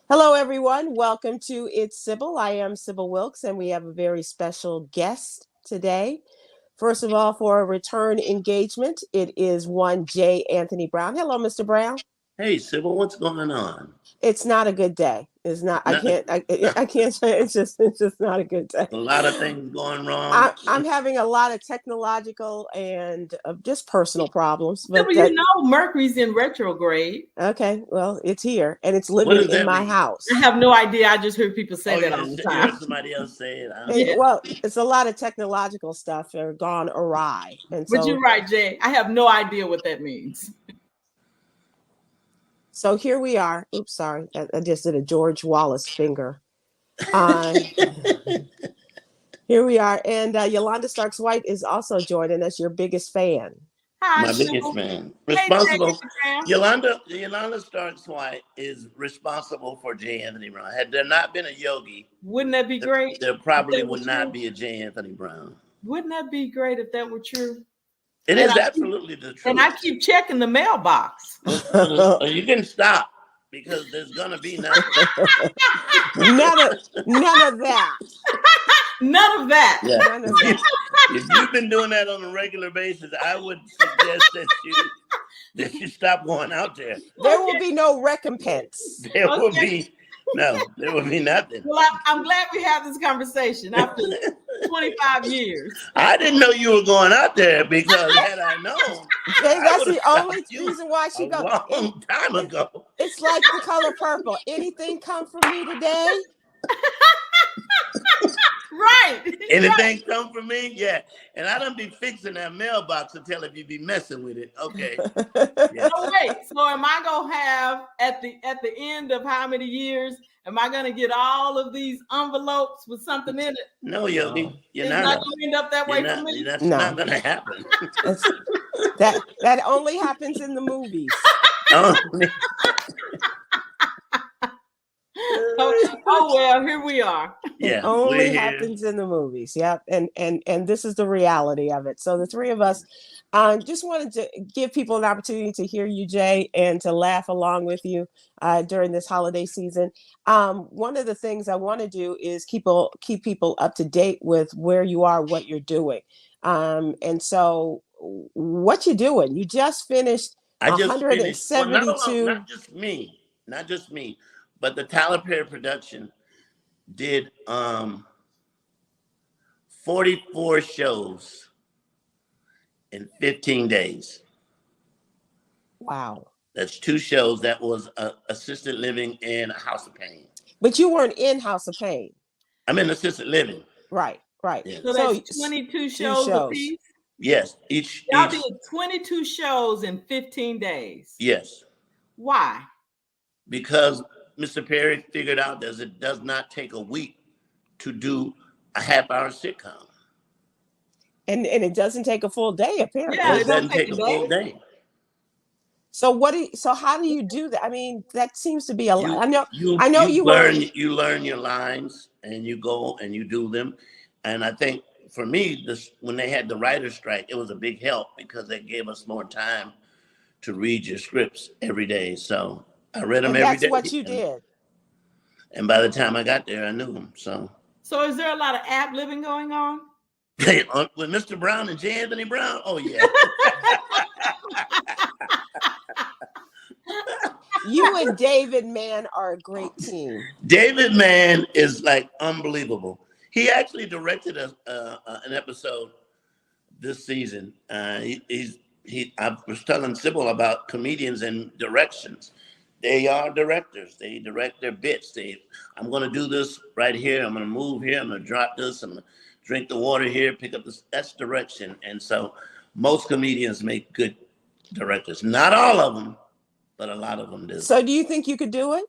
Hello, everyone. Welcome to It's Sybil. I am Sybil Wilkes, and we have a very special guest today. First of all, for a return engagement, it is one J. Anthony Brown. Hello, Mr. Brown. Hey, Sybil, what's going on? It's not a good day. It's not. I No, can't. I can't say. It's just not a good day. a lot of things going wrong. I'm having a lot of technological and just personal problems. But You know, Mercury's in retrograde. okay, well, it's here and it's What living does in that my mean? house. I have no idea. I just heard people say Oh, that all the you time. heard somebody else say it. Yeah. Well, it's a lot of technological stuff that are gone awry, and But so you're right, Jay. I have no idea what that means. so here we are. Oops, sorry, I just did a George Wallace finger. Uh, Here we are, and Yolanda Starks White is also joining us. Your biggest fan. Hi, My Sybil. biggest fan. Hey, Responsible. Jay, Yolanda Starks White is responsible for J. Anthony Brown. Had there not been a yogi, wouldn't that be great? there probably if that would were not true? be a J. Anthony Brown. Wouldn't that be great if that were true? It And is I absolutely the truth. And I keep checking the mailbox. You can stop because there's gonna be nothing. none of that. None of that. Yeah. None of that. If you've been doing that on a regular basis, I would suggest that you stop going out there. There will be no recompense. There will be nothing. Well, I'm glad we have this conversation after 25 years. I didn't know you were going out there because had I known, That's the stopped only you reason why she a goes. long time ago. It's like The Color Purple. Anything come from me today? Right. Anything come from me? Yeah. And I don't be fixing that mailbox until if you be messing with it. Okay. Yeah. So wait, so am I gonna have at the end of how many years am I gonna get all of these envelopes with something in it? No, Yogi, you're It's not. not gonna end up that way You're for not, me. that's No. not gonna happen. That only happens in the movies. Oh well, here we are. Yeah. It only we're here. happens in the movies. Yep. And this is the reality of it. So the three of us just wanted to give people an opportunity to hear you, Jay, and to laugh along with you during this holiday season. One of the things I want to do is keep people up to date with where you are, what you're doing. And so what you doing? You just finished I just finished. Well, 172. not just me, but the Tyler Perry production did 44 shows in 15 days. Wow. That's 2 shows. That was assisted living and a House of Pain. But you weren't in House of Pain. I'm in assisted living. Right. Yeah. So that's 22 shows apiece. Yes, Y'all did 22 shows in 15 days. Yes, Why? because Mr. Perry figured out that it does not take a week to do a half-hour sitcom. And it doesn't take a full day, apparently. Yeah, It doesn't take a full day. So how do you do that? I mean, that seems to be a lot. You learn your lines and you go and you do them. And I think for me, when they had the writer's strike, it was a big help because they gave us more time to read your scripts every day. So I read them every day. That's what you did. And by the time I got there, I knew them. So is there a lot of ad living going on? with Mr. Brown and J. Anthony Brown, oh yeah. You and David Mann are a great team. David Mann is like unbelievable. He actually directed an episode this season. I was telling Sybil about comedians and directions. They are directors. They direct their bits. I'm going to do this right here. I'm going to move here. I'm going to drop this. I'm going to drink the water here, pick up this. That's direction. And so most comedians make good directors. Not all of them, but a lot of them do. So do you think you could do it?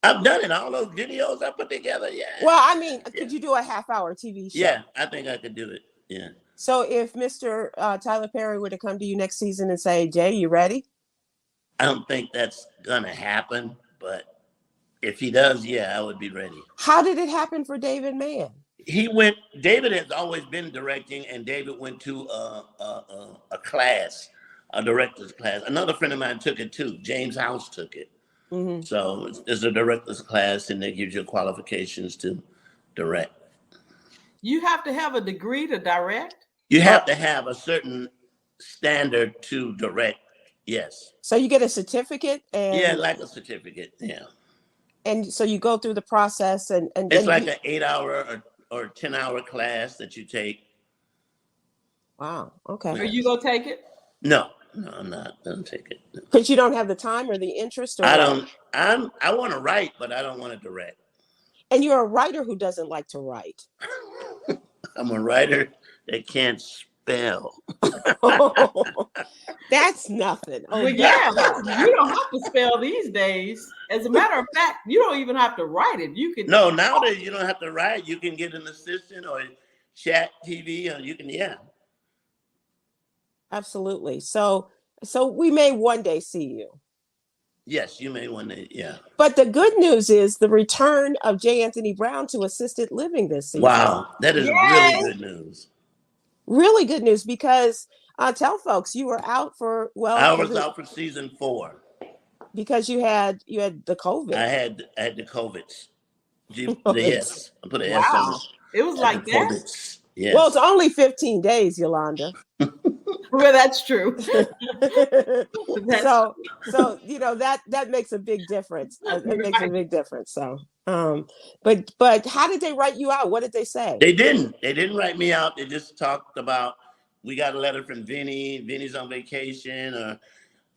I've done it. All those videos I put together. Yeah. Well, I mean, could you do a half-hour TV show? Yeah, I think I could do it. Yeah. So if Mr. Tyler Perry were to come to you next season and say, Jay, you ready? I don't think that's going to happen, but if he does, yeah, I would be ready. How did it happen for David Mann? David has always been directing, and David went to a class, a director's class. Another friend of mine took it too. James House took it. So it's a director's class, and that gives you qualifications to direct. You have to have a degree to direct? You have to have a certain standard to direct, yes. So you get a certificate? Yeah, like a certificate, yeah. And so you go through the process, and it's like an 8-hour or 10-hour class that you take. Wow, okay. Are you going to take it? No, I'm not going to take it. Because you don't have the time or the interest? Or I don't. I want to write, but I don't want to direct. And you're a writer who doesn't like to write. I'm a writer that can't spell. That's nothing. Well, yeah, you don't have to spell these days. As a matter of fact, you don't even have to write it. You can. No, nowadays you don't have to write. You can get an assistant or chat TV, or you can, yeah. Absolutely. So we may one day see you. Yes, you may one day, yeah. But the good news is the return of J. Anthony Brown to assisted living this season. Wow, that is really good news. Really good news, because tell folks you were out for, well, I was out for season 4 because you had the COVID. I had the COVIDs. Yes, I put an S on it. It was like that. COVIDs. Yes. Well, it's only 15 days, Yolanda. Well, that's true. So that makes a big difference. It makes a big difference. So, but how did they write you out? What did they say? They didn't write me out. They just talked about, we got a letter from Vinny. Vinny's on vacation,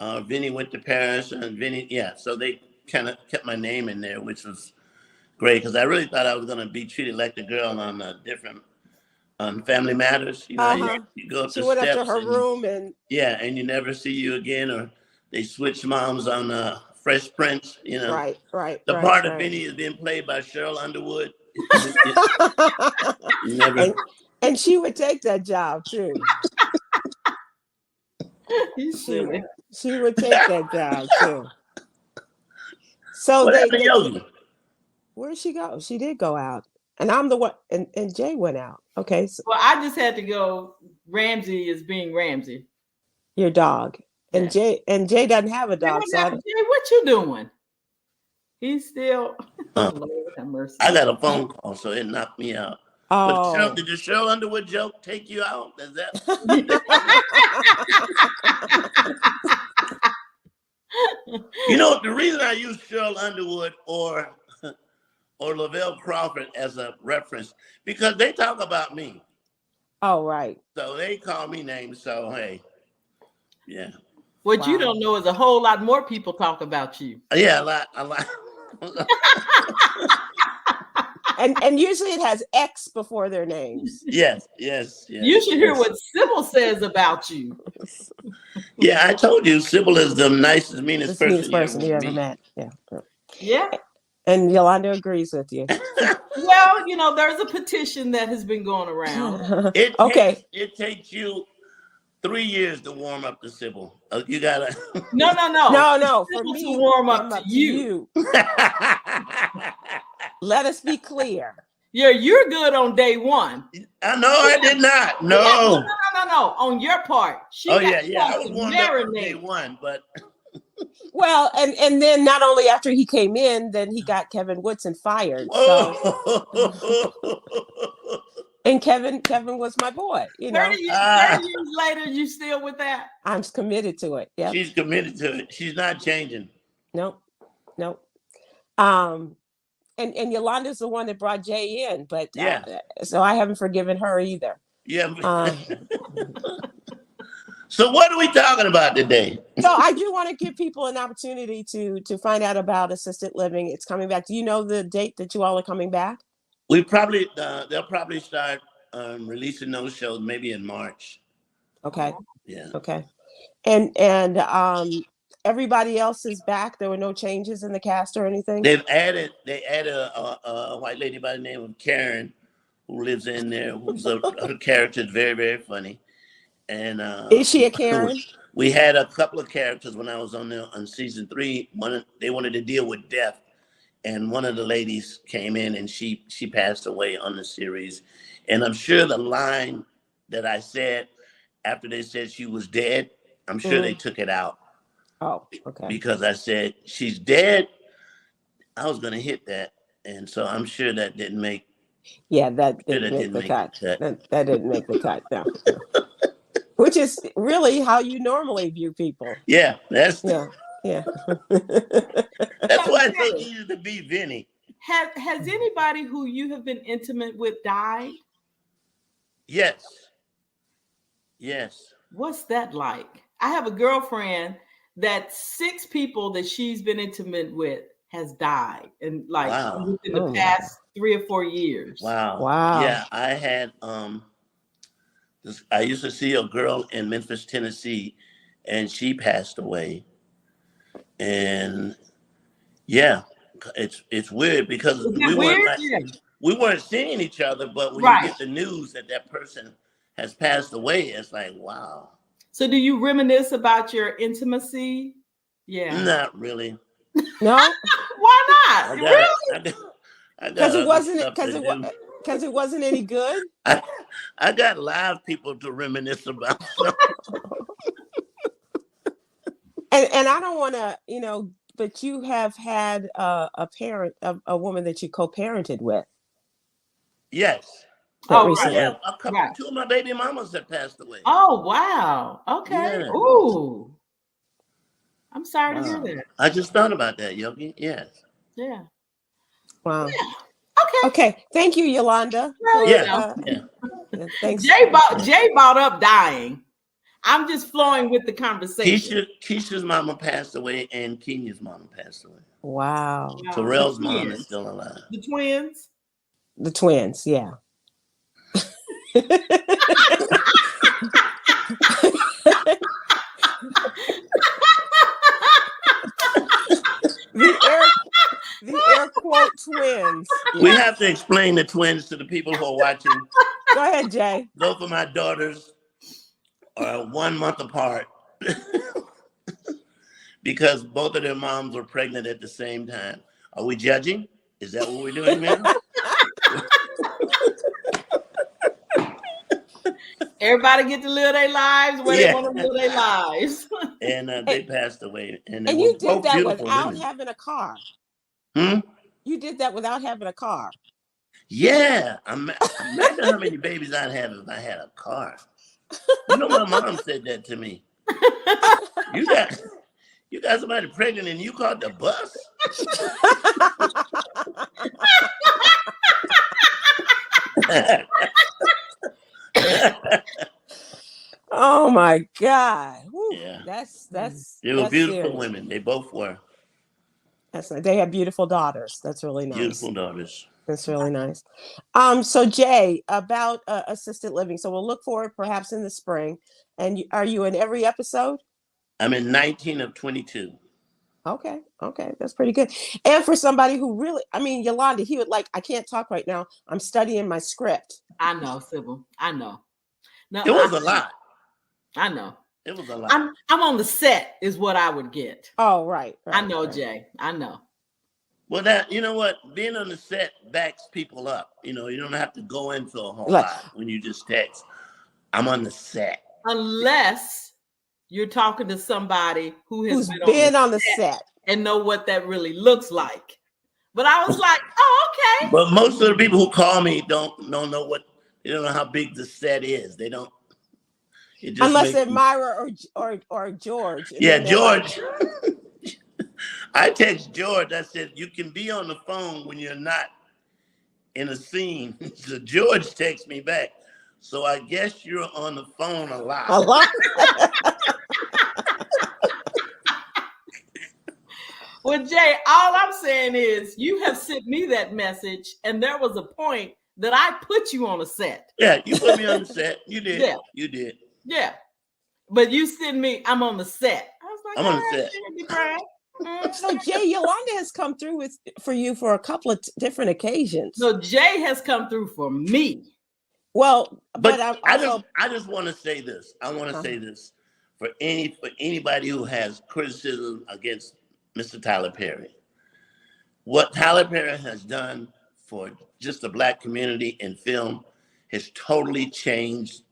or Vinny went to Paris, and Vinny, yeah. So they kind of kept my name in there, which was great, because I really thought I was going to be treated like the girl on Family Matters. You know, you go up she the went steps up to her room and you never see you again, or they switch moms on Fresh Prince. You know, right. The part of Vinny is being played by Cheryl Underwood. And she would take that job too. She would take that job too. So where'd she go? She did go out. And I'm the one, and Jay went out. Okay. So, well, I just had to go. Ramsey is being Ramsey. Your dog. And Jay doesn't have a dog. Jay, what you doing? He's still. Lord have mercy. I got a phone call, so it knocked me out. Oh. But did the Cheryl Underwood joke take you out? Is that? You know, the reason I use Cheryl Underwood or Lavelle Crawford as a reference, because they talk about me. Oh, right. So they call me names. So hey, yeah. What you don't know is a whole lot more people talk about you. Yeah, a lot. And usually it has X before their names. Yes. You should hear what Sybil says about you. Yeah, I told you, Sybil is the nicest, meanest person you ever met. Yeah. And Yolanda agrees with you. Well, there's a petition that has been going around. It takes you 3 years to warm up to Sybil. You gotta. No. For me to warm up to you. Let us be clear. Yeah, you're good on day one. I know I did not. No. No. On your part. I was warmed up on day one, but. Well, and then not only after he came in, then he got Kevin Woodson fired. So. And Kevin was my boy. 30 years later, you still with that? I'm committed to it. Yeah. She's committed to it. She's not changing. Nope. And Yolanda's the one that brought Jay in, but so I haven't forgiven her either. Yeah. So what are we talking about today? So I do want to give people an opportunity to find out about assisted living. It's coming back. Do you know the date that you all are coming back? We probably they'll probably start releasing those shows maybe in March. Okay. Yeah. Okay. And everybody else is back. There were no changes in the cast or anything. They added a white lady by the name of Karen, who lives in there. Her character is very, very funny. And is she a Karen? We had a couple of characters when I was on season 3. They wanted to deal with death, and one of the ladies came in and she passed away on the series. And I'm sure the line that I said after they said she was dead, I'm sure they took it out. Oh, okay. Because I said she's dead, I was going to hit that, and so I'm sure that didn't make. Yeah, that Sure didn't that make didn't the make cut. the cut. That didn't make the cut. No, no. Which is really how you normally view people. Yeah, that's Yeah, yeah. that's why it's so Okay. easy to be Vinny. Has anybody who you have been intimate with died? Yes, yes. What's that like? I have a girlfriend that 6 people that she's been intimate with has died, and like Wow. within Oh the my. past 3 or 4 years. Wow. Wow. Yeah, I had I used to see a girl in Memphis, Tennessee, and she passed away. And yeah, it's weird because Is it weird? Yeah. we weren't seeing each other, but when you Right. get the news that that person has passed away, it's like, wow. So do you reminisce about your intimacy? Yeah. Not really. No, Why not? I got Really? I got because it other wasn't stuff to do. because it wasn't any good. I got live people to reminisce about. And I don't want to, but you have had a parent, a woman that you co-parented with Yes. that Oh, I recently. have a couple, Right. 2 of my baby mamas that passed away. Oh, wow. Okay. Yeah. Ooh. I'm sorry to hear Wow. that. I just thought about that, Yogi. Yes. Yeah. Wow. Okay. Okay. Thank you, Yolanda. Well, Yeah. Yeah, thanks. Jay brought up dying. I'm just flowing with the conversation. Keisha's mama passed away, and Kenya's mama passed away. Wow. Wow. Terrell's The mom twins. is still alive. The twins. The twins. Yeah. the air quote twins. We Yeah. have to explain the twins to the people who are watching. Go ahead, Jay. Both of my daughters are 1 month apart because both of their moms were pregnant at the same time. Are we judging? Is that what we're doing now? Everybody get to live their lives where Yeah. they want to live their lives. And they passed away. And they And were you did both that beautiful without women. having a car. Hmm? You did that without having a car. Yeah. Imagine how many babies I'd have if I had a car. You know, my mom said that to me. You got somebody pregnant and you called the bus? Oh my God. Whew. Yeah. That's They were beautiful serious. women. They both were They have beautiful daughters. That's really nice. beautiful daughters. That's really nice. So Jay, about assisted living. So we'll look forward perhaps in the spring. And are you in every episode? I'm in 19 of 22. Okay, that's pretty good. And for somebody who really, Yolanda, he would I can't talk right now. I'm studying my script. I know, Sybil. I know. No, It was a lot. I know. It was a lot. I'm on the set is what I would get. Oh, right. I know, right. Jay. I know. Well, you know what? Being on the set backs people up. You don't have to go into a whole lot when you just text. I'm on the set. Unless you're talking to somebody who's been on the set and know what that really looks like. But I was like, oh, okay. But most of the people who call me don't know they don't know how big the set is. They don't. Unless they're Myra or George. Yeah, George. I text George. I said, you can be on the phone when you're not in a scene. So George texts me back. So I guess you're on the phone a lot. A lot. Well, Jay, all I'm saying is you have sent me that message, and there was a point that I put you on a set. Yeah, you put me on the set. You did. Yeah. You did. Yeah. But you send me, I'm on the set. I was like, I'm on the set. So Jay, Yolanda has come through for you for a couple of different occasions. So Jay has come through for me. Well, but I just want to say this. I want to say this for anybody who has criticism against Mr. Tyler Perry. What Tyler Perry has done for just the Black community in film has totally changed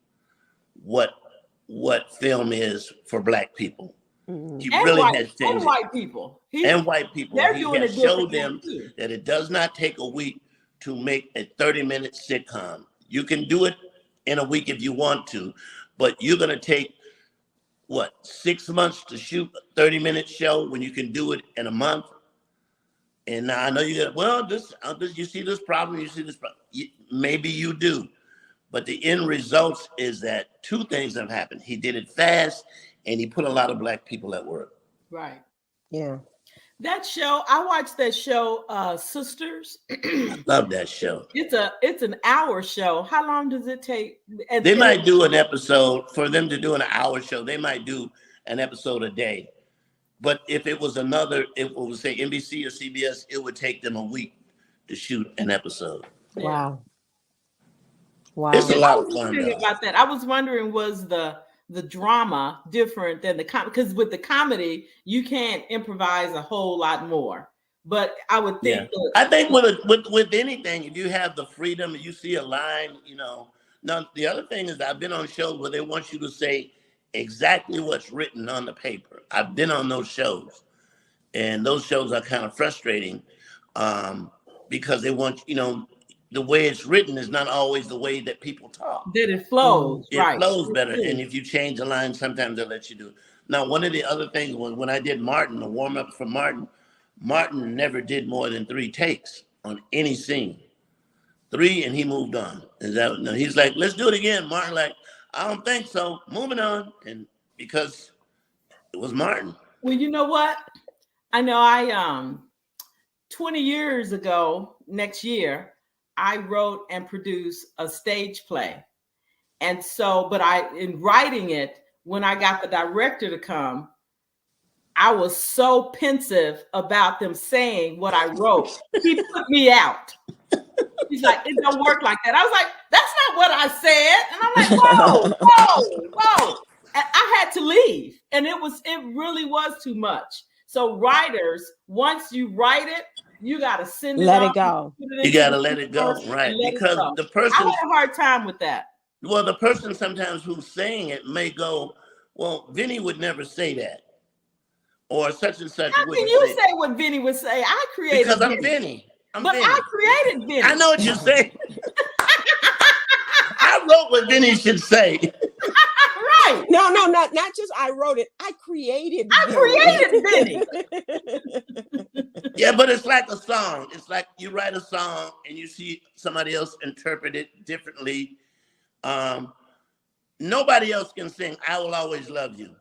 what film is for Black people. He And really white, has changed and it. white people. And white people. They're He doing has it showed differently them too. that it does not take a week to make a 30-minute sitcom. You can do it in a week if you want to, but you're going to take, what, 6 months to shoot a 30-minute show when you can do it in a month? And now I know you got, well, you see this problem, you see this problem. Maybe you do. But the end results is that two things have happened. He did it fast, and he put a lot of Black people at work. Right. Yeah. That show, I watched that show, Sisters. I love that show. It's an hour show. How long does it take? They might do an episode, for them to do an hour show, they might do an episode a day. But if it was say NBC or CBS, it would take them a week to shoot an episode. Wow. Wow. It's a lot of fun. About that, I was wondering, was the drama different than the comedy? Because with the comedy, you can't improvise a whole lot more. But I would think. Yeah. I think with anything, if you have the freedom, you see a line, Now, the other thing is I've been on shows where they want you to say exactly what's written on the paper. I've been on those shows, and those shows are kind of frustrating because they want, the way it's written is not always the way that people talk. That it flows, It flows better. And if you change the line, sometimes they'll let you do it. Now, one of the other things was when I did Martin, the warm-up for Martin never did more than 3 takes on any scene. 3, and he moved on. He's like, let's do it again. Martin like, I don't think so. Moving on. And because it was Martin. Well, you know what? I know 20 years ago, next year, I wrote and produced a stage play. And so, but in writing it, when I got the director to come, I was so pensive about them saying what I wrote. He put me out. He's like, it don't work like that. I was like, that's not what I said. And I'm like, whoa. And I had to leave. And it really was too much. So writers, once you write it, you got to send it let off, it go. You got to let it go, right? Because the person, I had a hard time with that. Well, the person sometimes who's saying it may go, well, Vinny would never say that. Or such and such. How can you say what Vinny would say? I created because I'm Vinny. I created Vinny. I know what you're saying. I wrote what Vinny should say. Right. No, not just I wrote it. I created Vinny. Yeah, but it's like a song. It's like you write a song and you see somebody else interpret it differently. Nobody else can sing I Will Always Love You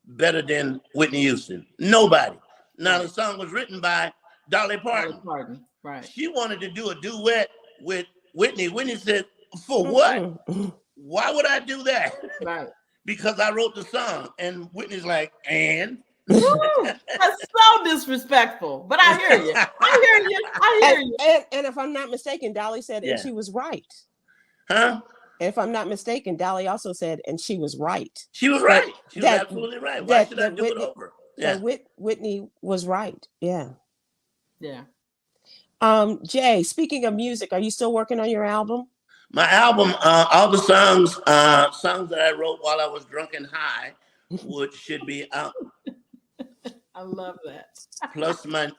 better than Whitney Houston. Nobody. Now, the song was written by Dolly Parton. Right. She wanted to do a duet with Whitney. Whitney said, for what? Why would I do that? Right. Because I wrote the song. And Whitney's like, and? That's so disrespectful. But I hear you. I hear you. And if I'm not mistaken, Dolly said, and she was right. Huh? If I'm not mistaken, Dolly also said, and she was right. She was right. She was absolutely right. Why should I do it over? Yeah. Whitney was right. Yeah. Yeah. Jay, speaking of music, are you still working on your album? My album, all the songs that I wrote while I was drunk and high, which should be out. I love that. Plus my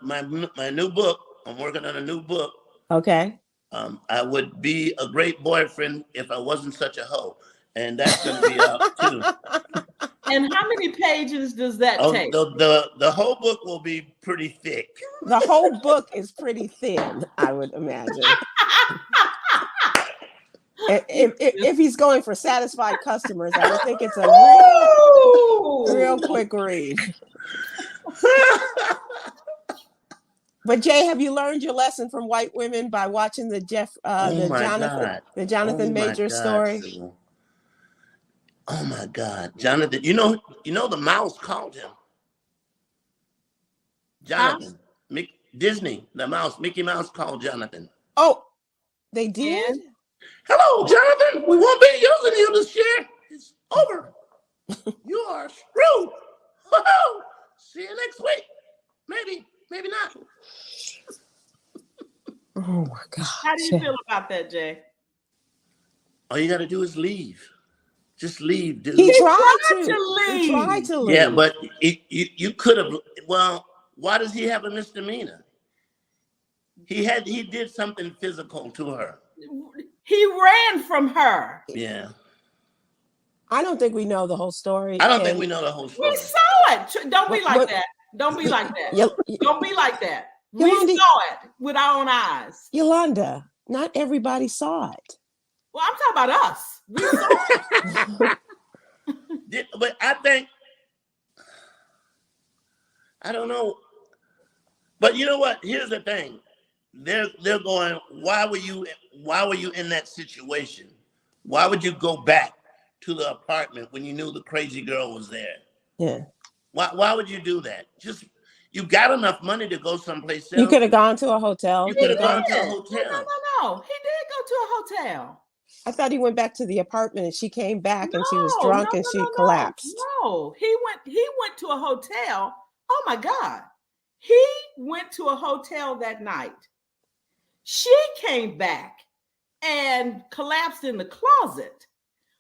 new book. I'm working on a new book. Okay. I would be a great boyfriend if I wasn't such a hoe. And that's going to be out too. And how many pages does that take? The whole book will be pretty thick. The whole book is pretty thin, I would imagine. If he's going for satisfied customers, I would think it's a real quick read. But Jay, have you learned your lesson from white women by watching the Jonathan Majors story? Sybil. Oh my God, Jonathan! You know the mouse called him. Jonathan, Disney, the mouse, Mickey Mouse called Jonathan. Oh, they did? Hello, Jonathan. We won't be using you this year. It's over. You are screwed. Whoa. See you next week. Maybe not. Oh my God. How do you feel about that, Jay? All you got to do is leave. Just leave, dude. He tried to leave. He tried to leave. Yeah, but you could have. Well, why does he have a misdemeanor? He did something physical to her. He ran from her. Yeah. I don't think we know the whole story. I don't think we know the whole story. We saw it. Don't be like that. Don't be like that. Don't be like that. Yolanda, we saw it with our own eyes. Yolanda, not everybody saw it. Well, I'm talking about us. We saw it. But I think, I don't know. But you know what? Here's the thing. They're going, why were you in that situation? Why would you go back to the apartment when you knew the crazy girl was there? Yeah. Why would you do that? Just, you got enough money to go someplace else. You could have gone to a hotel. You could have gone to a hotel. No. He did go to a hotel. I thought he went back to the apartment and she came back and she was drunk and she collapsed. No, he went to a hotel. Oh my God. He went to a hotel that night. She came back and collapsed in the closet.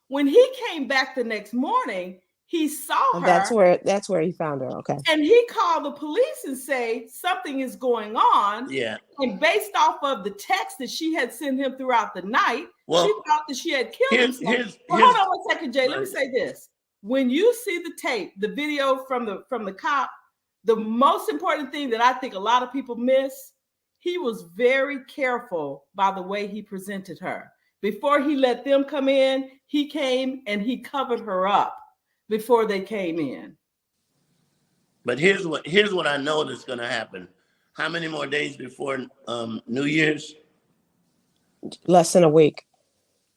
When he came back the next morning, he saw her. That's where he found her. Okay. And he called the police and say something is going on. Yeah. And based off of the text that she had sent him throughout the night, she thought that she had killed himself. Hold on one second, Jay. Let me say this. When you see the tape, the video from the cop, the most important thing that I think a lot of people miss, he was very careful by the way he presented her. Before he let them come in, he came and he covered her up before they came in. But here's what I know that's going to happen. How many more days before New Year's? Less than a week.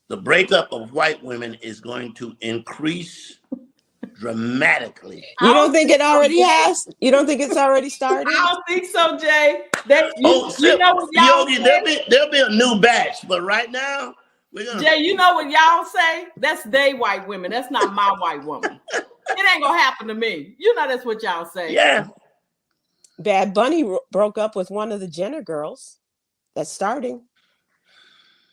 The breakup of white women is going to increase dramatically. You don't think it already has? You don't think it's already started? I don't think so, Jay. You know what y'all say? There'll be a new batch, but right now we're gonna. Jay, you know what y'all say? That's they white women. That's not my white woman. It ain't gonna happen to me. You know that's what y'all say. Yeah. Bad Bunny broke up with one of the Jenner girls. That's starting.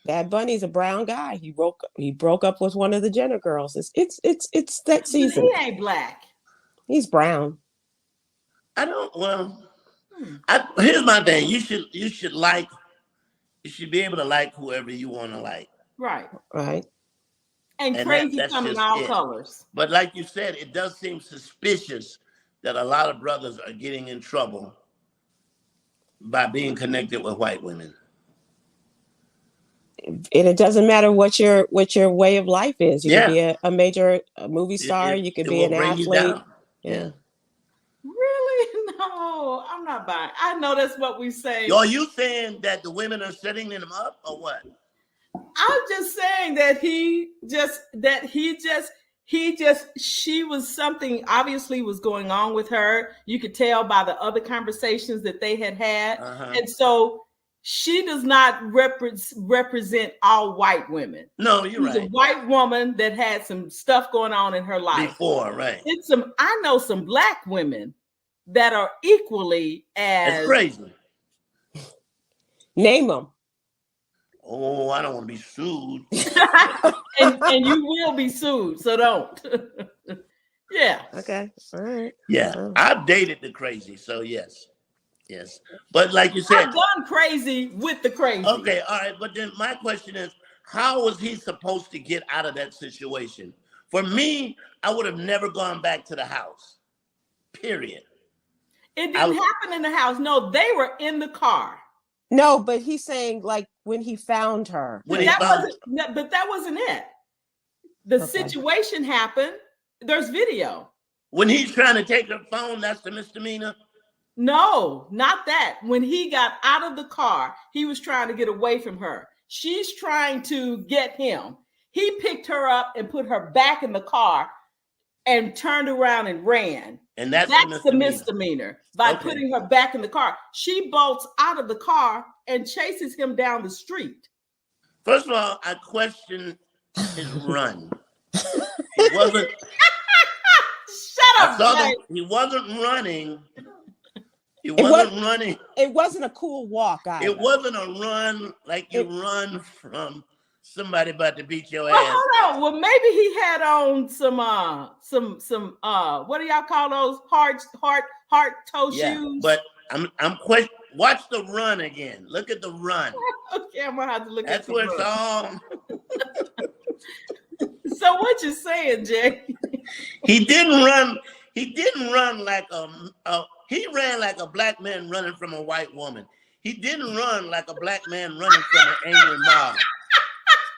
Bad Bunny's a brown guy. He broke up with one of the Jenner girls. It's that season. He ain't black. He's brown. I don't. Well, here's my thing. You should be able to like whoever you want to like. Right. And crazy come in all colors. But like you said, it does seem suspicious that a lot of brothers are getting in trouble by being connected with white women. And it doesn't matter what your way of life is. You could be a major movie star. You could be an athlete. Yeah. Really? No, I'm not buying. I know that's what we say. Are you saying that the women are setting them up or what? I'm just saying that she was something obviously was going on with her. You could tell by the other conversations that they had. And so she does not represent all white women. No, you're right. She's a white woman that had some stuff going on in her life before, right? I know some black women that are equally as crazy. Name them. Oh, I don't want to be sued. and you will be sued, so don't. Yeah. Okay. All right. Yeah, I've dated the crazy, so yes. But like you said, I've done crazy with the crazy. Okay, all right. But then my question is, how was he supposed to get out of that situation? For me, I would have never gone back to the house. Period. It didn't happen in the house. No, they were in the car. No, but he's saying like when he found her. But that wasn't it. The situation happened. There's video. When he's trying to take her phone, that's the misdemeanor? No, not that. When he got out of the car, he was trying to get away from her. She's trying to get him. He picked her up and put her back in the car and turned around and ran. And that's the misdemeanor by putting her back in the car. She bolts out of the car and chases him down the street. First of all, I question his run. He wasn't. Shut up, he wasn't running. He wasn't running. It wasn't a cool walk either. It wasn't a run like you run from somebody about to beat your Well, ass. hold on. Well, maybe he had on some what do y'all call those hard toe shoes? But I'm question. Watch the run again. Look at the run. Okay, I'm gonna have to look That's at the where run. it's all. So what you saying, Jay? He didn't run. He didn't run like he ran like a black man running from a white woman. He didn't run like a black man running from an angry mob.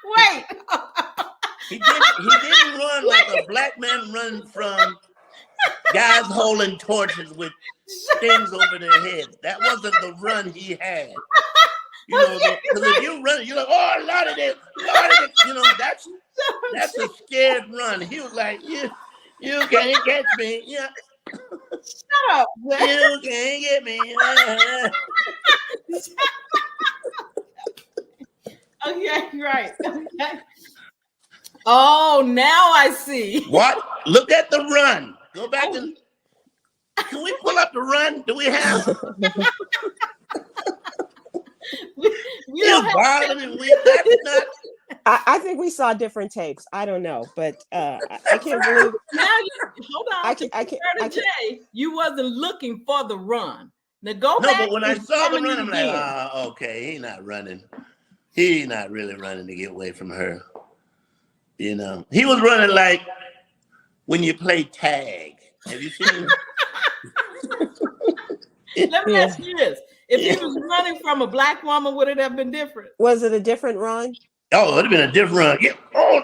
Wait. He didn't run like a black man running from guys holding torches with things over their heads. That wasn't the run he had. You know, because if you run, you're like, oh, Lord of it. You know, that's a scared run. He was like, you can't catch me. Yeah. Shut up. You can't get me. Okay, right. Okay. Oh, now I see. What? Look at the run. Go back and can we pull up the run? Do we have? we don't have that's not. I think we saw different tapes. I don't know, but I can't believe. Now hold on. I can't. Jay, you wasn't looking for the run. Now go back. No, but when I saw the run, I'm like, okay, he's not running. He's not really running to get away from her. You know, he was running like when you play tag. Have you seen? Let me ask you this: if he was running from a black woman, would it have been different? Was it a different run? Oh, it'd have been a different run. Yeah. Oh,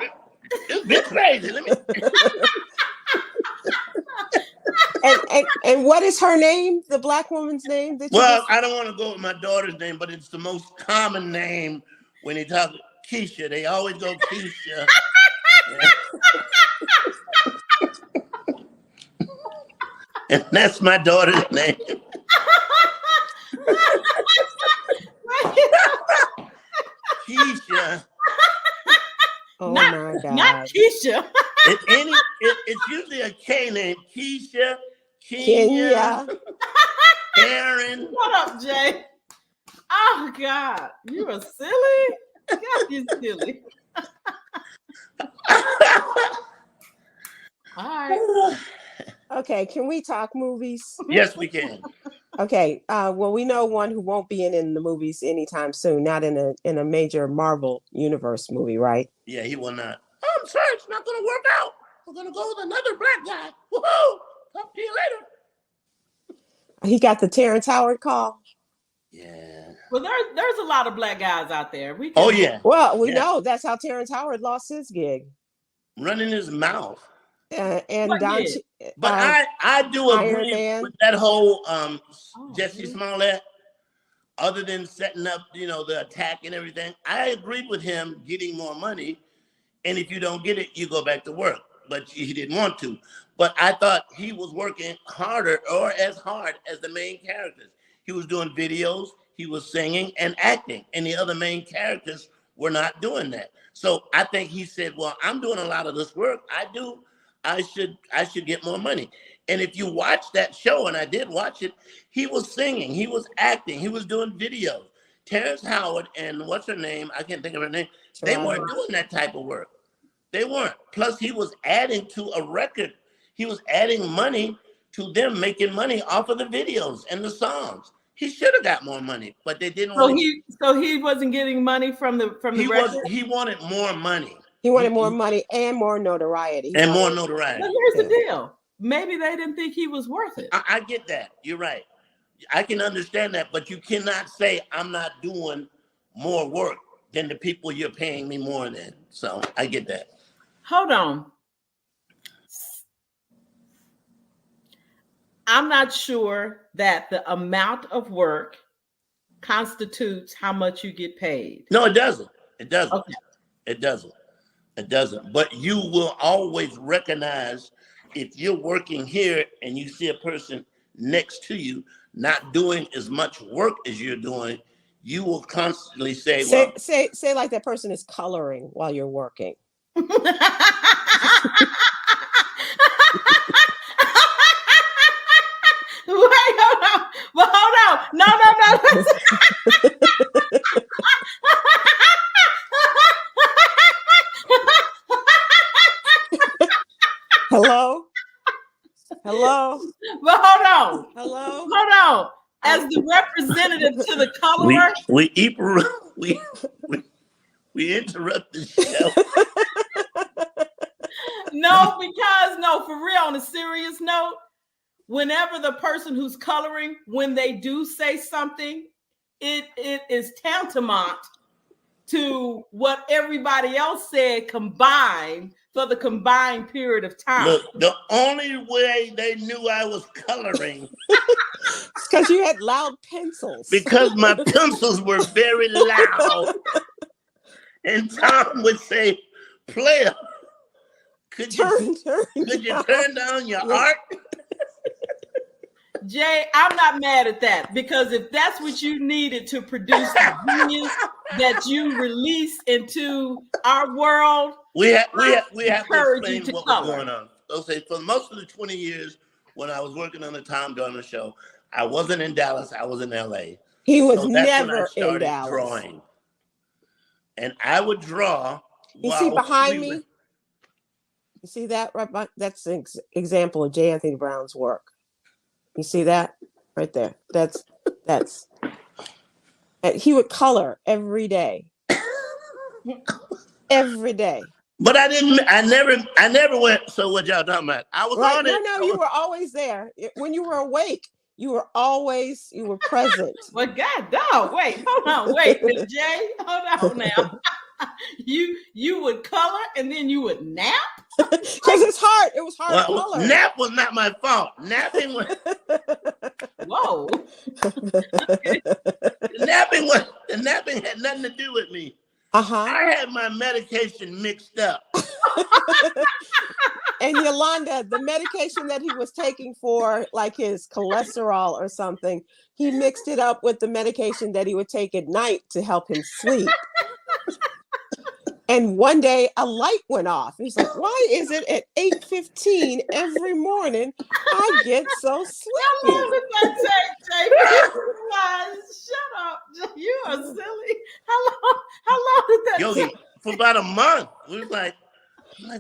it's been crazy. Let me. And what is her name? The black woman's name? Well, I don't want to go with my daughter's name, but it's the most common name when they talk Keisha. They always go Keisha. And that's my daughter's name. Keisha. Oh my God. Not Keisha. It's usually a K name. Keisha, Kenya, Karen. What up, Jay? Oh God, you are silly. God, you silly. All right. Okay, can we talk movies? Yes, we can. Okay. Well, we know one who won't be in the movies anytime soon. Not in a major Marvel universe movie, right? Yeah, he will not. I'm sorry, it's not going to work out. We're going to go with another black guy. Woohoo! Talk to you later. He got the Terrence Howard call. Yeah. Well, there's a lot of black guys out there. Oh yeah. Well, we know that's how Terrence Howard lost his gig. Running his mouth. And Don. But I do agree with that whole Jesse Smollett. Other than setting up, the attack and everything, I agreed with him getting more money. And if you don't get it, you go back to work. But he didn't want to. But I thought he was working harder or as hard as the main characters. He was doing videos, he was singing and acting, and the other main characters were not doing that. So I think he said, well, I'm doing a lot of this work. I should get more money. And if you watch that show, and I did watch it, he was singing, he was acting, he was doing videos. Terrence Howard and what's her name? I can't think of her name. They weren't doing that type of work. They weren't. Plus, he was adding to a record. He was adding money to them making money off of the videos and the songs. He should have got more money, but they didn't. So he wasn't getting money from the record? He wanted more money. He wanted more money and more notoriety. But here's the deal. Maybe they didn't think he was worth it. I get that. You're right. I can understand that, but you cannot say I'm not doing more work than the people you're paying me more than. So I get that. Hold on. I'm not sure that the amount of work constitutes how much you get paid. No, it doesn't. It doesn't. Okay. It doesn't. It doesn't. But you will always recognize if you're working here and you see a person next to you not doing as much work as you're doing, you will constantly say like that person is coloring while you're working. Wait, hold on. Well, hold on. No. the colorer? We interrupt the show. No, for real, on a serious note, whenever the person who's coloring, when they do say something, it is tantamount to what everybody else said combined for the combined period of time. Look, the only way they knew I was coloring because you had loud pencils. Because my pencils were very loud. And Tom would say, "Player, could you turn down your art?" Jay, I'm not mad at that, because if that's what you needed to produce the genius that you release into our world, we have to explain what color. was going on. Okay, for most of the 20 years when I was working on the Tom Joyner show, I wasn't in Dallas, I was in LA. He was so never in Dallas. Drawing. And I would draw. You see behind me? You see that right by, that's an example of J. Anthony Brown's work. You see that right there? That's he would color every day. Every day. But I never went, so what y'all talking about? I was on it. No, you were always there. When you were awake, you were present. Well, God, no, wait, hold on, wait, Miss J, hold on now. You would color and then you would nap? Because it's hard. It was hard to color. Nap was not my fault. Napping was. Whoa. The napping had nothing to do with me. I had my medication mixed up. And Yolanda, the medication that he was taking for like his cholesterol or something, he mixed it up with the medication that he would take at night to help him sleep. And one day a light went off. He's like, "Why is it at 8:15 every morning I get so sleepy?" How long did that take, Jay? Shut up. You are silly. How long did that take? For about a month. We was like,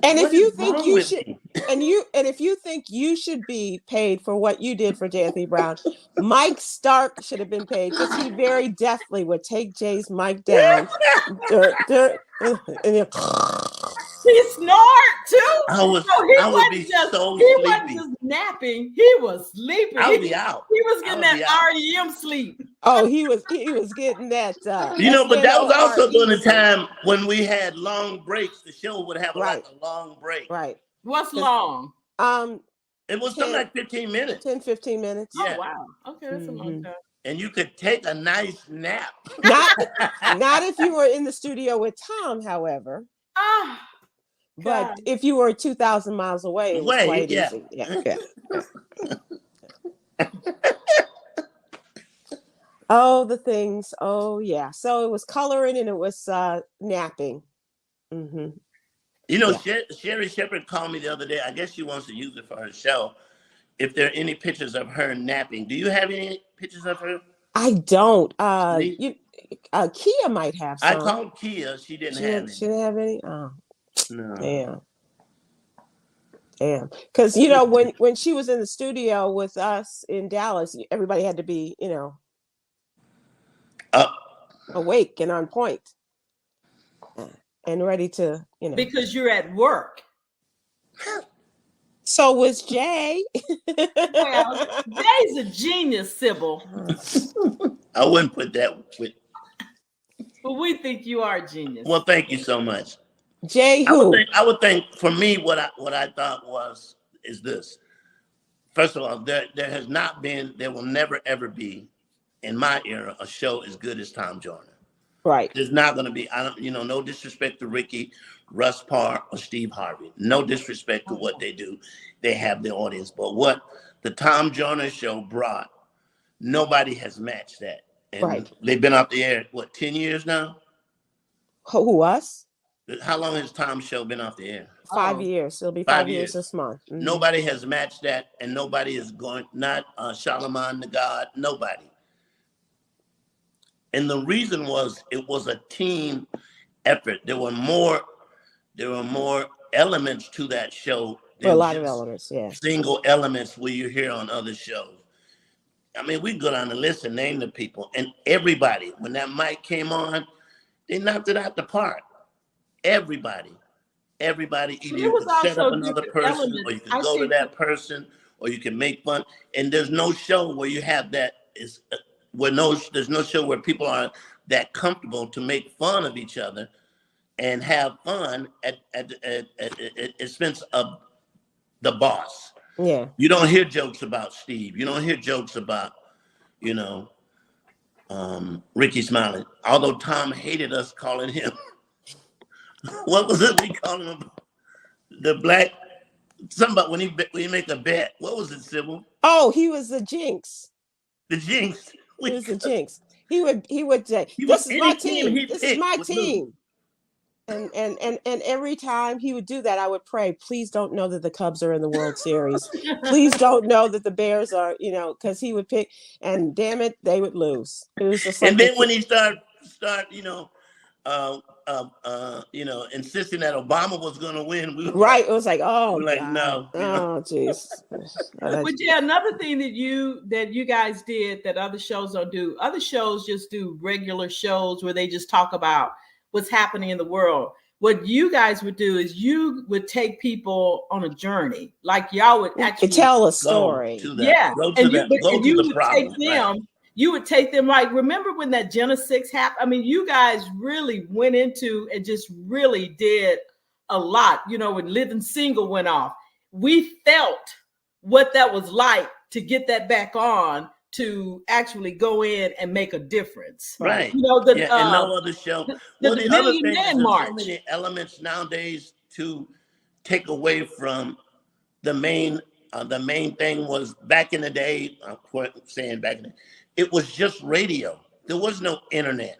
and if you think you should, if you think you should be paid for what you did for J. Anthony Brown, Mike Stark should have been paid, because he very deftly would take Jay's mic down. And he snored too. I would be so sleepy. He wasn't just napping; he was sleeping. I would be out. He was getting that REM sleep. Oh, he was getting that. But that was also during the time when we had long breaks. The show would have like a long break. Right. What's long? It was something like 15 minutes. 10-15 minutes. Yeah. Oh wow. Okay, that's a long time. And you could take a nice nap. Not if you were in the studio with Tom, however. But if you were 2,000 miles away, it was quite easy. Yeah. Oh, the things. Oh, yeah. So it was coloring and it was napping. Mm-hmm. Sherry Shepherd called me the other day. I guess she wants to use it for her show. If there are any pictures of her napping. Do you have any pictures of her? I don't. Kia might have some. I called Kia. She didn't have any. She didn't have any? Oh. No. Damn. Because, when she was in the studio with us in Dallas, everybody had to be, awake and on point and ready to, Because you're at work. So was Jay. Well, Jay's a genius, Sybil. I wouldn't put that with. But we think you are a genius. Well, thank you so much. Jay, who? I would think for me, what I thought is this. First of all, there has not been, there will never ever be, in my era, a show as good as Tom Joyner. Right. There's not going to be. No disrespect to Ricky, Russ Parr, or Steve Harvey. No disrespect to what they do. They have their audience, but what the Tom Joyner show brought, nobody has matched that. And they've been off the air 10 years now. Who, us? How long has Tom's show been off the air? 5 years. It'll be 5 years this month. Mm-hmm. Nobody has matched that, and nobody is going. Not Charlemagne the God. Nobody. And the reason was it was a team effort. There were more elements to that show. A lot of elements, yeah. Single elements where you hear on other shows. I mean, we go down the list and name the people, and everybody, when that mic came on, they knocked it out the park. Everybody, either There you was could set up also another different person, or elements. you could I go to think that person, or you can make fun. And there's no show where you have that is there's no show where people are that comfortable to make fun of each other and have fun at expense of the boss. Yeah. You don't hear jokes about Steve. You don't hear jokes about, you know, Ricky Smiley. Although Tom hated us calling him, what was it we called him? The black, somebody when he make a bet. What was it, Sybil? Oh, he was the jinx. The jinx. He was the jinx. He would say, He was "This is my any team team. he This is my picked would lose. team." And every time he would do that, I would pray, please don't know that the Cubs are in the World Series. Please don't know that the Bears are, because he would pick, and damn it, they would lose. It was just like, And then when he start, insisting that Obama was going to win, we were right, it was like, oh, we're like, God. no, Oh, jeez. But yeah, another thing that you guys did that other shows don't do. Other shows just do regular shows where they just talk about what's happening in the world. What you guys would do is you would take people on a journey, like y'all would actually tell a story. Yeah, and you would problem, take them. Right. You would take them, like, remember when that Jenna 6 happened? I mean, you guys really went into and just really did a lot. When Living Single went off, we felt what that was like to get that back on, to actually go in and make a difference. Right. And no other show. The other thing is there's so many elements nowadays to take away from the main thing was back in the day, it was just radio. There was no internet.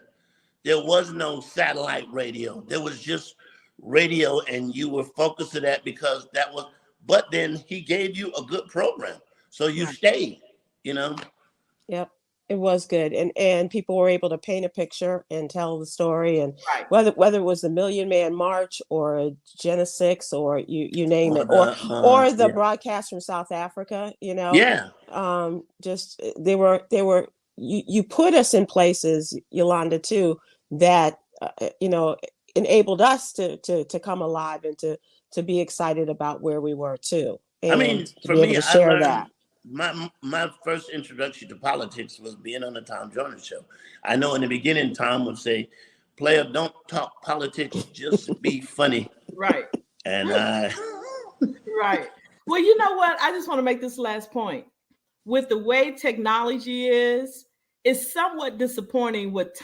There was no satellite radio. There was just radio, and you were focused to that because that was, but then he gave you a good program. So you stayed, Yep, it was good, and people were able to paint a picture and tell the story, and whether it was the Million Man March or Jenna 6 or you name it, or the broadcast from South Africa, just they were you put us in places, Yolanda, too, that enabled us to come alive and to be excited about where we were too. And I mean, for me, I learned my first introduction to politics was being on the Tom Joyner show. I know in the beginning, Tom would say, "Player, don't talk politics, just be funny." Right. And right. Well, you know what? I just want to make this last point. With the way technology is, it's somewhat disappointing what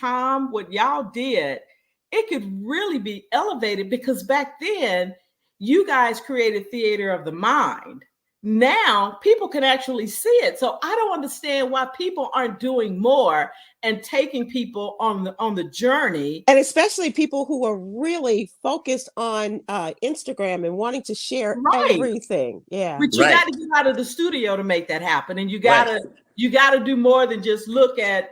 y'all did. It could really be elevated because back then, you guys created theater of the mind. Now people can actually see it. So I don't understand why people aren't doing more and taking people on the journey. And especially people who are really focused on Instagram and wanting to share everything. Yeah. But you got to get out of the studio to make that happen. And you gotta do more than just look at,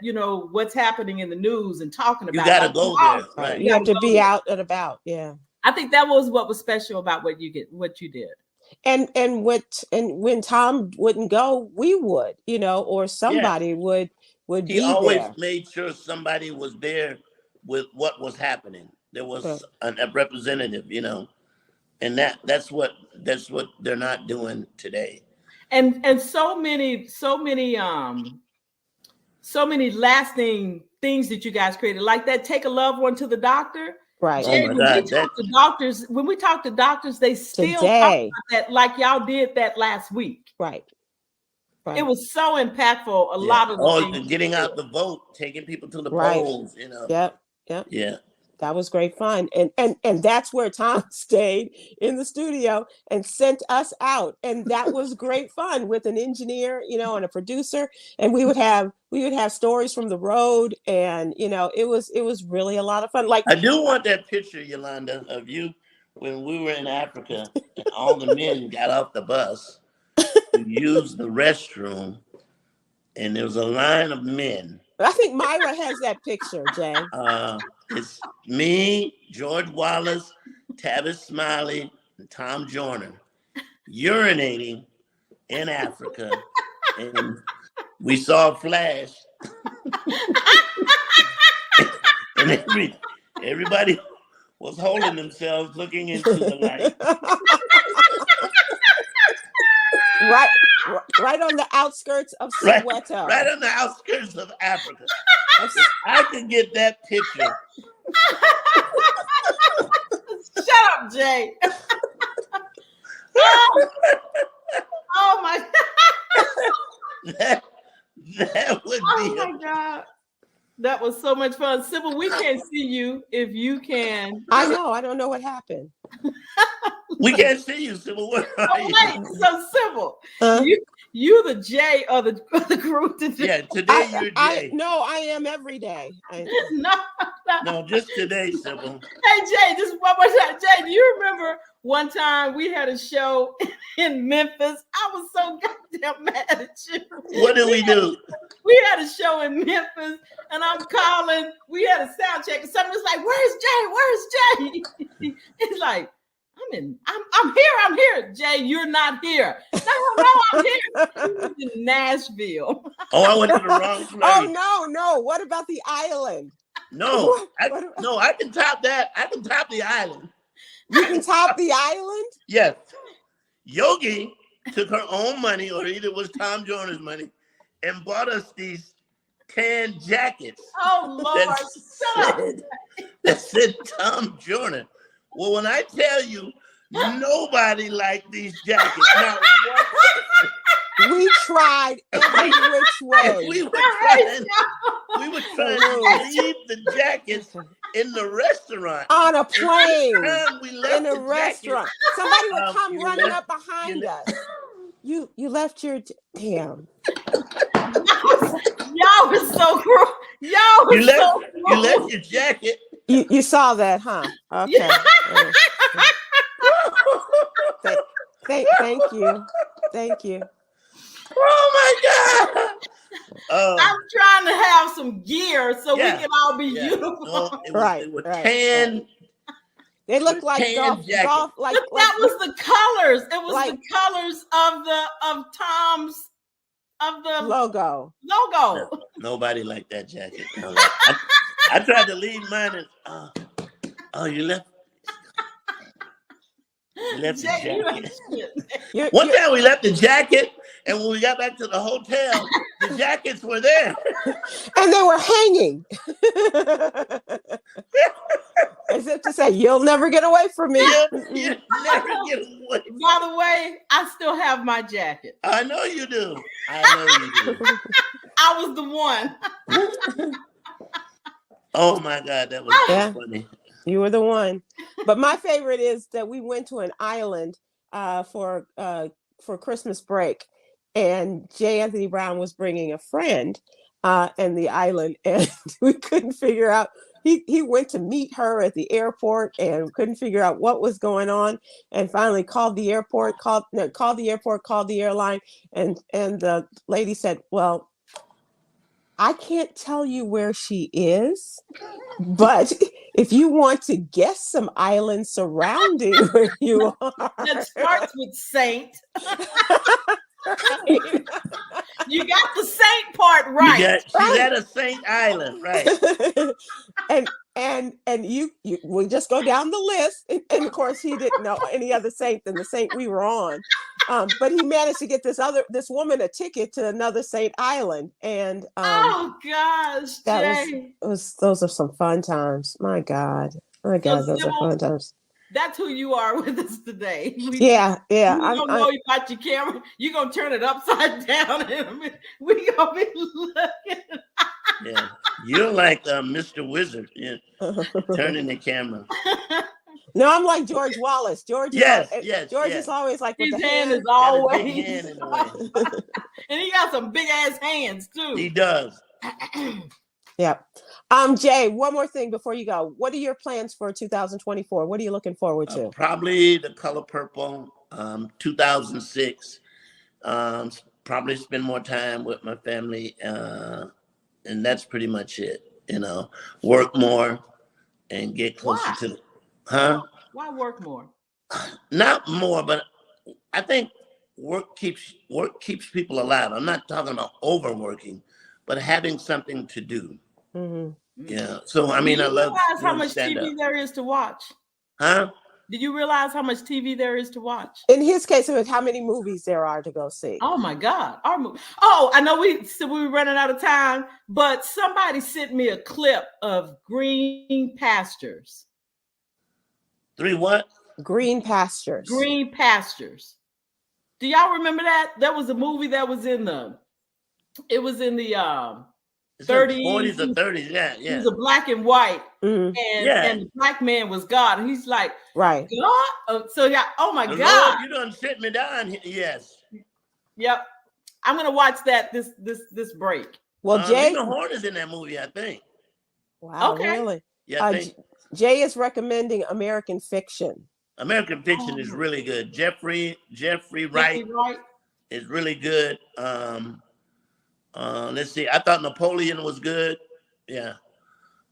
what's happening in the news and talking about it. You gotta go there. Right. You have to be out and about. Yeah. I think that was what was special about what you did. And when Tom wouldn't go, we would, or somebody would be there. He always made sure somebody was there with what was happening. There was a representative, and that's what they're not doing today. And so many lasting things that you guys created, like that take a loved one to the doctor. Right. Jay, when we talk to doctors, they still talk about that like y'all did that last week. Right. It was so impactful. A lot of the getting out the vote, taking people to the polls, Yep. Yeah. That was great fun. And that's where Tom stayed in the studio and sent us out. And that was great fun with an engineer, and a producer. And we would have stories from the road. And, it was really a lot of fun. Like, I do want that picture, Yolanda, of you when we were in Africa and all the men got off the bus to use the restroom. And there was a line of men. I think Myra has that picture, Jay. It's me, George Wallace, Tavis Smiley, and Tom Joyner urinating in Africa. And we saw a flash, and everybody was holding themselves, looking into the light. Right on the outskirts of Right, Soweto. right on the outskirts of Africa. If I could get that picture. Shut up, Jay. Oh my God. That would be. Oh my God. That was so much fun. Sybil, we can't see you if you can. I know. I don't know what happened. We can't see you, Sybil. Where are you? Wait, so Sybil, you the J of the group today. Yeah, today you're Jay. No, I am every day. No, just today, Sybil. Hey Jay, just one more time. Jay, do you remember one time we had a show in Memphis? I was so goddamn mad at you. What did we do? We had a show in Memphis, and I'm calling. We had a sound check, and somebody's like, "Where's Jay? Where's Jay?" He's like, I'm here. Jay, you're not here. No, I'm here. He was in Nashville. Oh, I went to the wrong place. Oh no. What about the island? No, I can top that. I can top the island. You can top the island? Yes. Yogi took her own money, or either it was Tom Joyner's money, and bought us these tan jackets. Oh Lord, that said Tom Joyner. Well, when I tell you, nobody liked these jackets. Not one. We tried every which way. We were trying to leave the jackets in the restaurant. On a plane. In a restaurant. Somebody would come running up behind us. You left your damn. Y'all was so cruel. You left your jacket. You saw that, huh? Okay. Thank you. Oh my God! I'm trying to have some gear so we can all be uniform. No, it was tan. They look like golf. Like that was the colors. It was like, the colors of Tom's logo. No, nobody liked that jacket. No, I tried to leave mine, and you left. You left the jacket. One time we left the jacket, and when we got back to the hotel, the jackets were there. And they were hanging. As if to say, you'll never get away from me. You'll never get away. By the way, I still have my jacket. I know you do. I was the one. Oh my God, that was so funny. You were the one. But my favorite is that we went to an island for Christmas break, and J. Anthony Brown was bringing a friend and the island, and we couldn't figure out. He went to meet her at the airport and couldn't figure out what was going on, and finally called the airport, called the airline, and the lady said, "Well, I can't tell you where she is, but if you want to guess some islands surrounding where you are." That starts with Saint. You got the Saint part right. She's at a Saint Island, right? and you we just go down the list, and of course he didn't know any other saint than the saint we were on. But he managed to get this woman a ticket to another Saint Island, and oh gosh, those are some fun times. My God, those are fun times. That's who you are with us today. Yeah. You don't know about your camera. You're gonna turn it upside down, and we gonna be looking. Yeah, you're like Mr. Wizard. Yeah, turning the camera. No, I'm like George Wallace. George is always like with his the hand is always hand in the way. And he got some big ass hands too. He does. Yeah. Jay, one more thing before you go. What are your plans for 2024? What are you looking forward to? Probably The Color Purple, 2006. Probably spend more time with my family, and that's pretty much it. Work more and get closer to the. Huh? Why work more? Not more, but I think work keeps people alive. I'm not talking about overworking, but having something to do. Mm-hmm. Yeah. So I Did mean, you I love realize how much stand TV up. there is to watch? Huh? Did you realize how much TV there is to watch? In his case, it was how many movies there are to go see. Oh my God. Oh, I know we were running out of time, but somebody sent me a clip of Green Pastures. 3 what? Green Pastures. Green Pastures. Do y'all remember that? That was a movie that was in the 30s. 40s or 30s. Yeah, It yeah. was a black and white, Mm-hmm. and the black man was God. And he's like, right. God. So yeah, oh my The God. Lord, you done sit me down. Yes. Yep. I'm gonna watch that this break. Well, Jay, Lena Horne is in that movie, I think. Wow, Okay. really? Yeah, I think. Jay is recommending American Fiction. American Fiction is really good. Jeffrey Wright is really good. Let's see. I thought Napoleon was good. Yeah.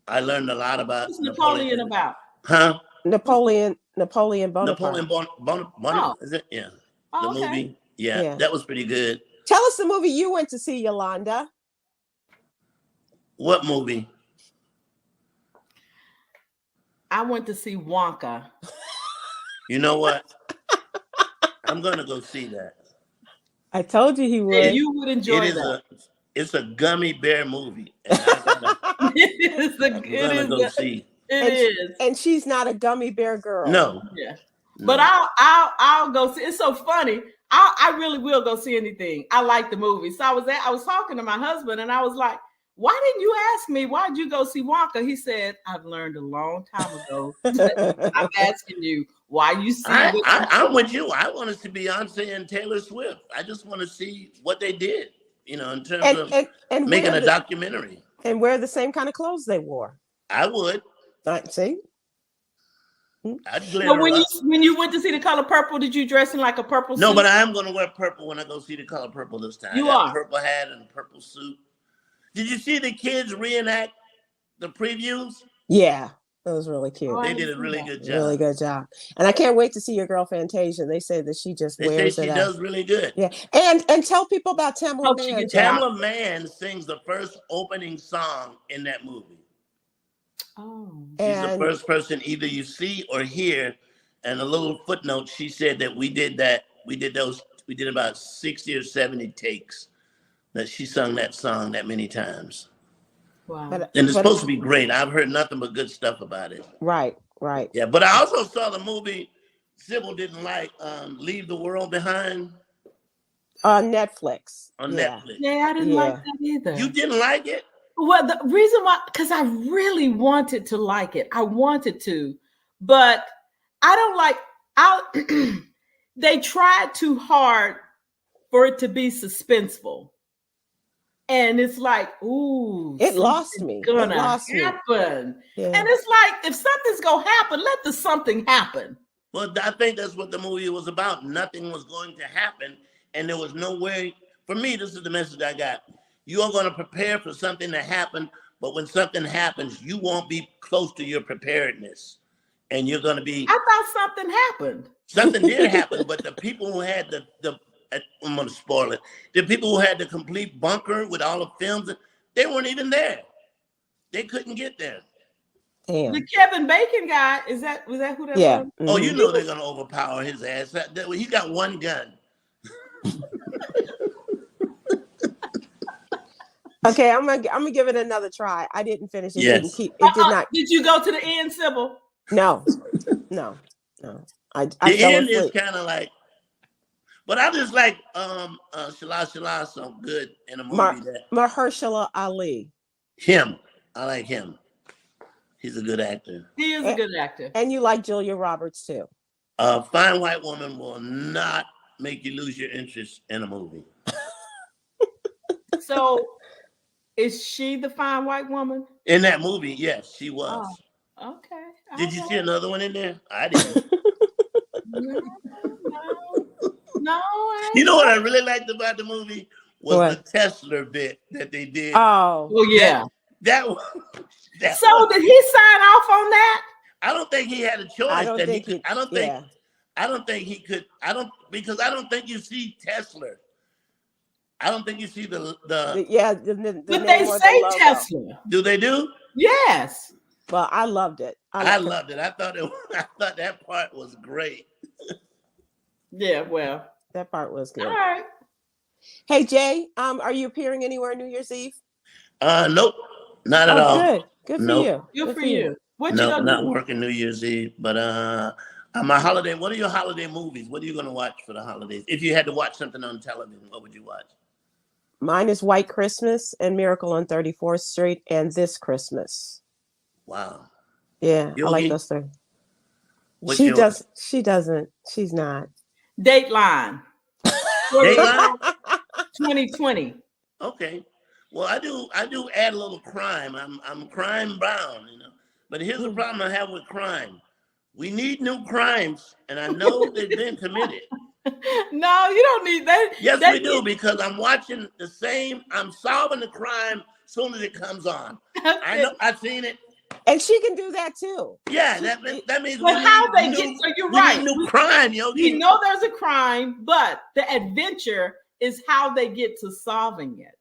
I learned a lot about What's Napoleon about? Huh? Napoleon Bonaparte. Napoleon Bonaparte. Is it? Yeah. The movie. Yeah, that was pretty good. Tell us the movie you went to see, Yolanda. What movie? I went to see Wonka. You know what? I'm gonna go see that. I told you he would. Yeah, you would enjoy that. It's a gummy bear movie. It is. And she's not a gummy bear girl. No. Yeah. But I'll go see. It's so funny. I really will go see anything. I like the movie. So I was talking to my husband and I was like, why didn't you ask me? Why'd you go see Wonka? He said, I've learned a long time ago. I'm asking you why you see it. I'm with you. I want to see Beyonce and Taylor Swift. I just want to see what they did, in terms of making a documentary. And wear the same kind of clothes they wore. I would. See? I'd so when you went to see The Color Purple, did you dress in like a purple suit? No, but I am going to wear purple when I go see The Color Purple this time. You I got are. a purple hat and a purple suit. Did you see the kids reenact the previews? Yeah, that was really cute. They did a really good job. Really good job. And I can't wait to see your girl Fantasia. They say that she just wears it out. She does really good. Yeah. And tell people about Tamala Mann. Tamala Mann sings the first opening song in that movie. Oh. She's the first person either you see or hear. And a little footnote, she said that we did about 60 or 70 takes that she sung that song that many times. Wow. And it's supposed to be great. I've heard nothing but good stuff about it. Right. Yeah, but I also saw the movie Sybil didn't like, Leave the World Behind. On Netflix. Netflix. Yeah, I didn't like that either. You didn't like it? Well, the reason why, because I really wanted to like it. I wanted to, but I don't like, they tried too hard for it to be suspenseful. And it's like, ooh, it lost me. Gonna happen. Yeah. And it's like, if something's gonna happen, let the something happen. Well, I think that's what the movie was about. Nothing was going to happen. And there was no way, for me, this is the message I got. You are going to prepare for something to happen, but when something happens, you won't be close to your preparedness. And you're going to be... I thought something happened. Something did happen, but the people who had I'm going to spoil it. The people who had the complete bunker with all the films, they weren't even there. They couldn't get there. Damn. The Kevin Bacon guy, was that who that was? Mm-hmm. Oh, you know they're going to overpower his ass. He got one gun. Okay, I'm gonna give it another try. I didn't finish it. Yes. It did not. Did you go to the end, Sybil? No. I the end is kind of like, but I just like Shala so good in a movie Mahershala Ali. Him. I like him. He's a good actor. He is a good actor. And you like Julia Roberts too. A fine white woman will not make you lose your interest in a movie. So, is she the fine white woman? In that movie, yes, she was. Oh, okay. Did you see another one in there? I didn't. No. You know what I really liked about the movie was the Tesla bit that they did. Oh, well, yeah. So did he sign off on that? I don't think he had a choice. I don't think I don't think he could. Because I don't think you see Tesla. I don't think you see the But name they or the say logo. Tesla. Do they do? Yes. Well, I loved it. I loved it. I thought that part was great. Yeah, well. That part was good. All right. Hey Jay, are you appearing anywhere New Year's Eve? Nope, not at all. Good. Good for Nope. you. Good for you. What you Nope, gonna not do? working New Year's Eve. But my holiday. What are your holiday movies? What are you gonna watch for the holidays? If you had to watch something on television, what would you watch? Mine is White Christmas and Miracle on 34th Street and This Christmas. Wow. Yeah, Yogi, I like those three. What's She yours? doesn't. She's not. Dateline. Dateline? 2020. Okay. Well, I do add a little crime. I'm crime bound, you know. But here's the problem I have with crime. We need new crimes, and I know they've been committed. No, you don't need that. Yes, we do, because I'm watching the same. I'm solving the crime as soon as it comes on. I know, I've seen it. And she can do that too. Yeah, that means. But how they get? So you're right. We need new crime, Yogi. We know there's a crime, but the adventure is how they get to solving it.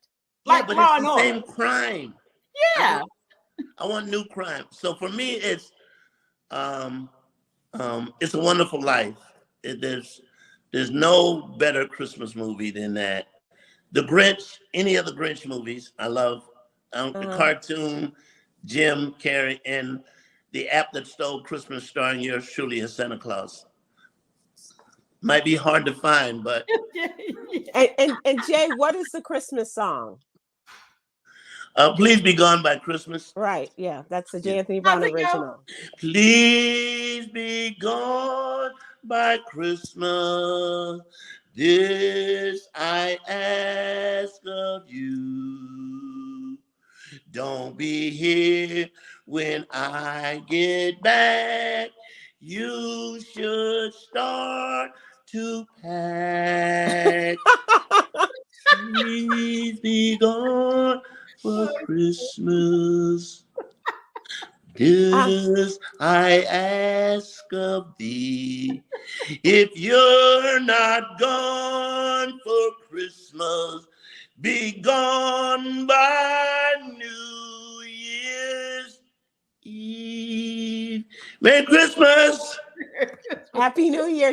Like but it's the same crime. Yeah. I want new crime. So for me, it's a Wonderful Life. There's no better Christmas movie than that. The Grinch, any of the Grinch movies, I love. The cartoon, Jim Carrey, and the app that stole Christmas starring yours truly as Santa Claus. Might be hard to find, but. And Jay, what is the Christmas song? Please Be Gone by Christmas. Right, yeah, that's the J. Anthony Brown original. Please be gone by Christmas, this I ask of you. Don't be here when I get back. You should start to pack. Please be gone for Christmas. This I ask of thee. If you're not gone for Christmas, be gone by New Year's Eve. Merry Christmas. Happy New Year.